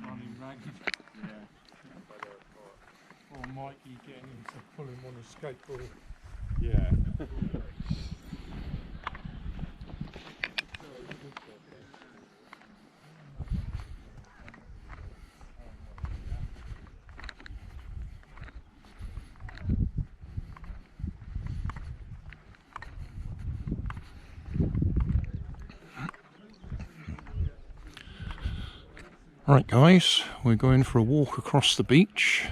running ragged. Or Mikey getting him to pull him on his skateboard. Yeah. Right guys, we're going for a walk across the beach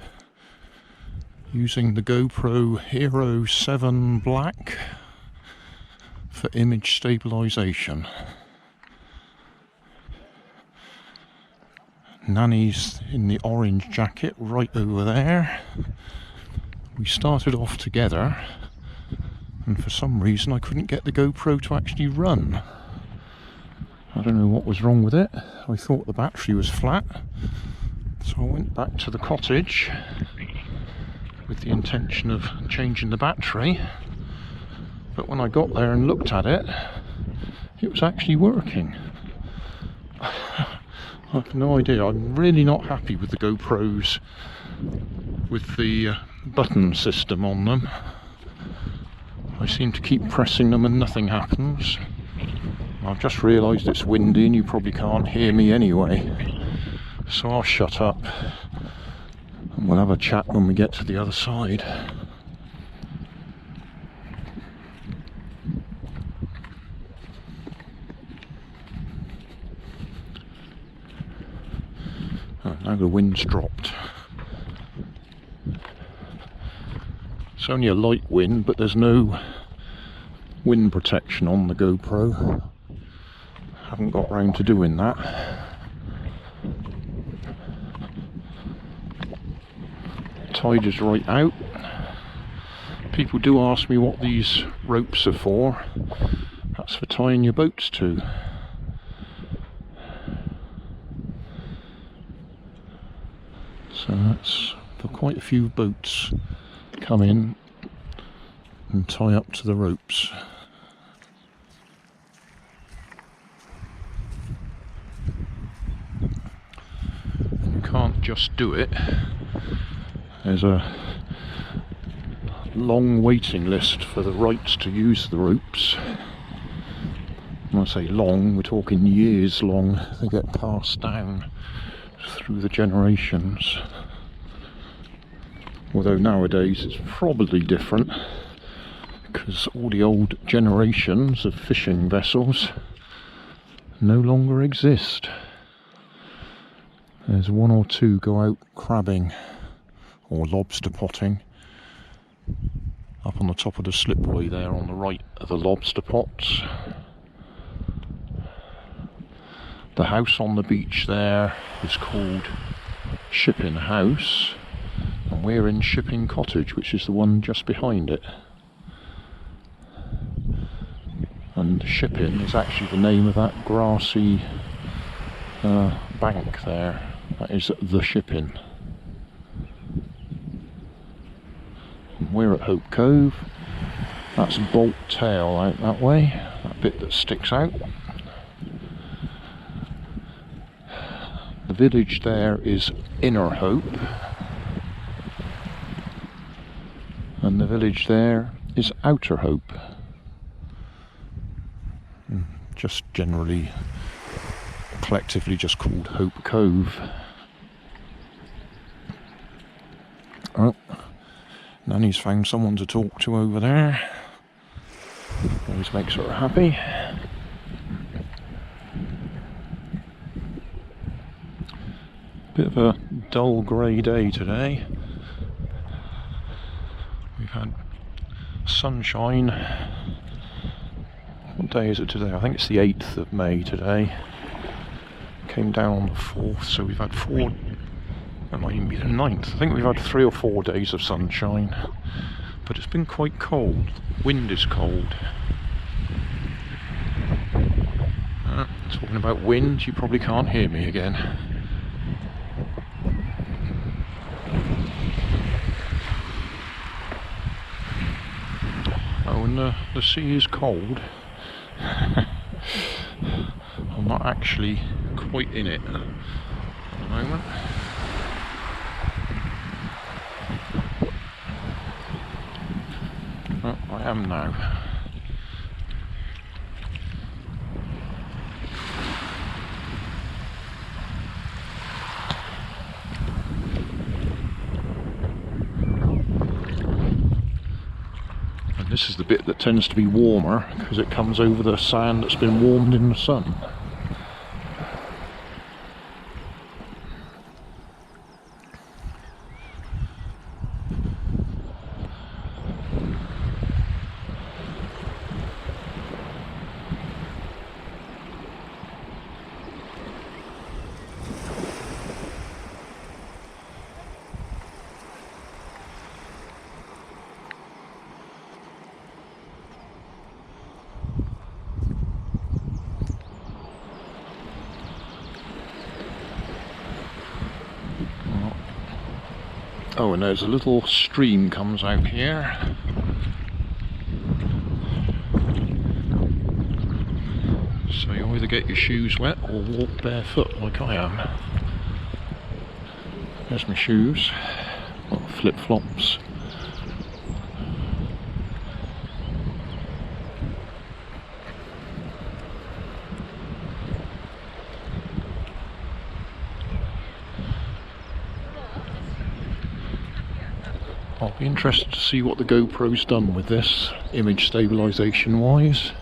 using the GoPro Hero 7 Black for image stabilisation. Nanny's in the orange jacket right over there. We started off together and for some reason I couldn't get the GoPro to actually run. I don't know what was wrong with it. I thought the battery was flat, so I went back to the cottage with the intention of changing the battery, but when I got there and looked at it, it was actually working. I have no idea. I'm really not happy with the GoPros with the button system on them. I seem to keep pressing them and nothing happens. I've just realised it's windy and you probably can't hear me anyway, so I'll shut up and we'll have a chat when we get to the other side. Oh, now the wind's dropped. It's only a light wind, but there's no wind protection on the GoPro. Haven't got round to doing that. Tide is right out. People do ask me what these ropes are for. That's for tying your boats to. So that's for quite a few boats come in and tie up to the ropes. Can't just do it. There's a long waiting list for the rights to use the ropes. When I say long, we're talking years long. They get passed down through the generations. Although nowadays it's probably different because all the old generations of fishing vessels no longer exist. There's one or two go out crabbing or lobster potting up on the top of the slipway there on the right of the lobster pots. The house on the beach there is called Shipping House, and we're in Shipping Cottage, which is the one just behind it. And Shipping is actually the name of that grassy bank there. That is the Shipping. We're at Hope Cove. That's Bolt Tail out that way, that bit that sticks out. The village there is Inner Hope, and the village there is Outer Hope. Just generally, collectively just called Hope Cove. Oh, Nanny's found someone to talk to over there. Always makes her happy. Bit of a dull grey day today. We've had sunshine. What day is it today? I think it's the 8th of May today. Came down on the 4th, so we've had it might even be the 9th. I think we've had 3 or 4 days of sunshine, but it's been quite cold. Wind is cold. Talking about wind, you probably can't hear me again. Oh, and the sea is cold. I'm not actually quite in it. moment. Oh, I am now. And this is the bit that tends to be warmer because it comes over the sand that's been warmed in the sun. Oh, and there's a little stream comes out here. So you either get your shoes wet or walk barefoot like I am. There's my shoes, flip-flops. I'll be interested to see what the GoPro's done with this, image stabilisation wise.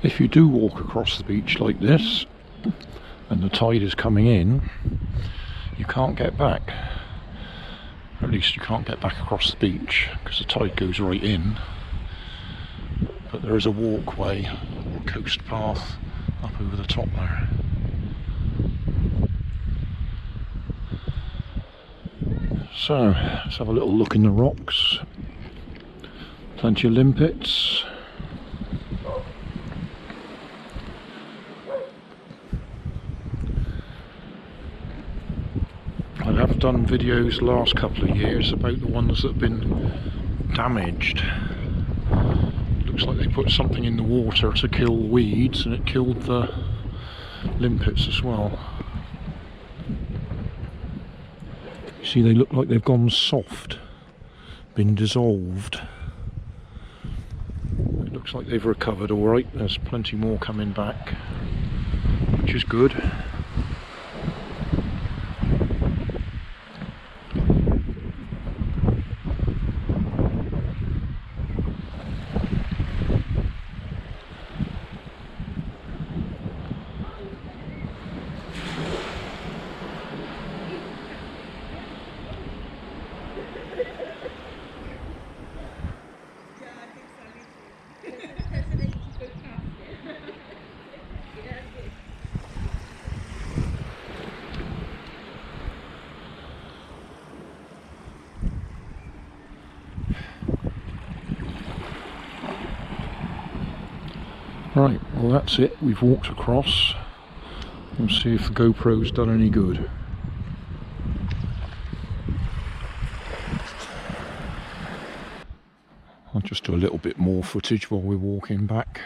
If you do walk across the beach like this, and the tide is coming in, you can't get back. Or at least you can't get back across the beach because the tide goes right in. But there is a walkway or coast path up over the top there. So let's have a little look in the rocks. Plenty of limpets. I have done videos last couple of years about the ones that have been damaged. Looks like they put something in the water to kill weeds and it killed the limpets as well. You see, they look like they've gone soft, been dissolved. It looks like they've recovered alright. There's plenty more coming back, which is good. Right, well that's it, we've walked across. We'll see if the GoPro's done any good. I'll just do a little bit more footage while we're walking back.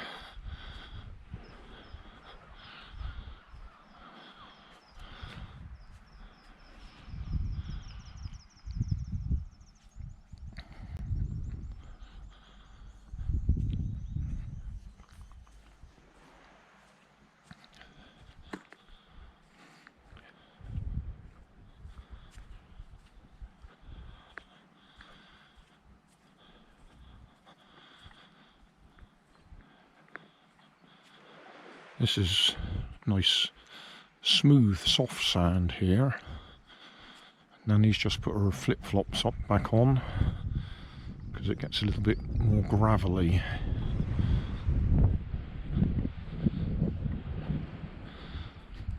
This is nice, smooth, soft sand here. Nanny's just put her flip-flops back on because it gets a little bit more gravelly.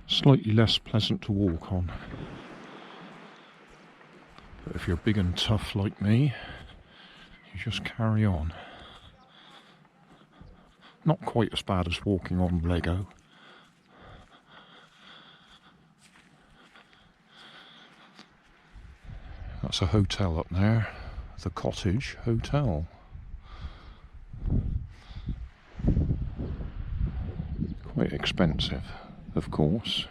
Slightly less pleasant to walk on. But if you're big and tough like me, you just carry on. Not quite as bad as walking on Lego. That's a hotel up there, the Cottage Hotel. Quite expensive, of course.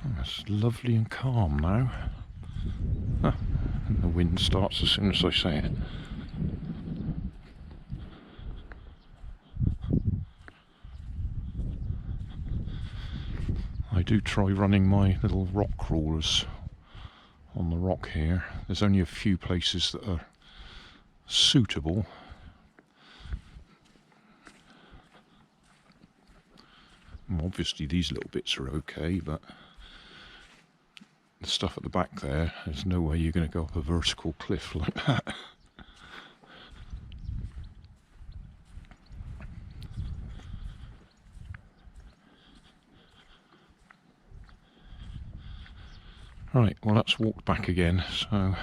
Oh, it's lovely and calm now. Ah, and the wind starts as soon as I say it. I do try running my little rock crawlers on the rock here. There's only a few places that are suitable. And obviously these little bits are okay, but the stuff at the back there, there's no way you're going to go up a vertical cliff like that. Right, well that's walked back again, so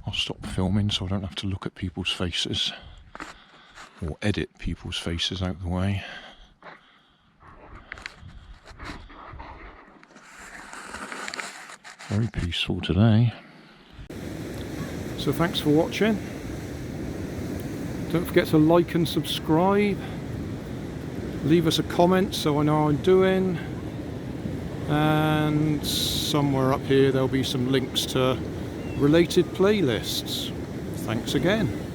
I'll stop filming so I don't have to look at people's faces or edit people's faces out the way. Very peaceful today. So thanks for watching. Don't forget to like and subscribe. Leave us a comment so I know how I'm doing. And somewhere up here there'll be some links to related playlists. Thanks again.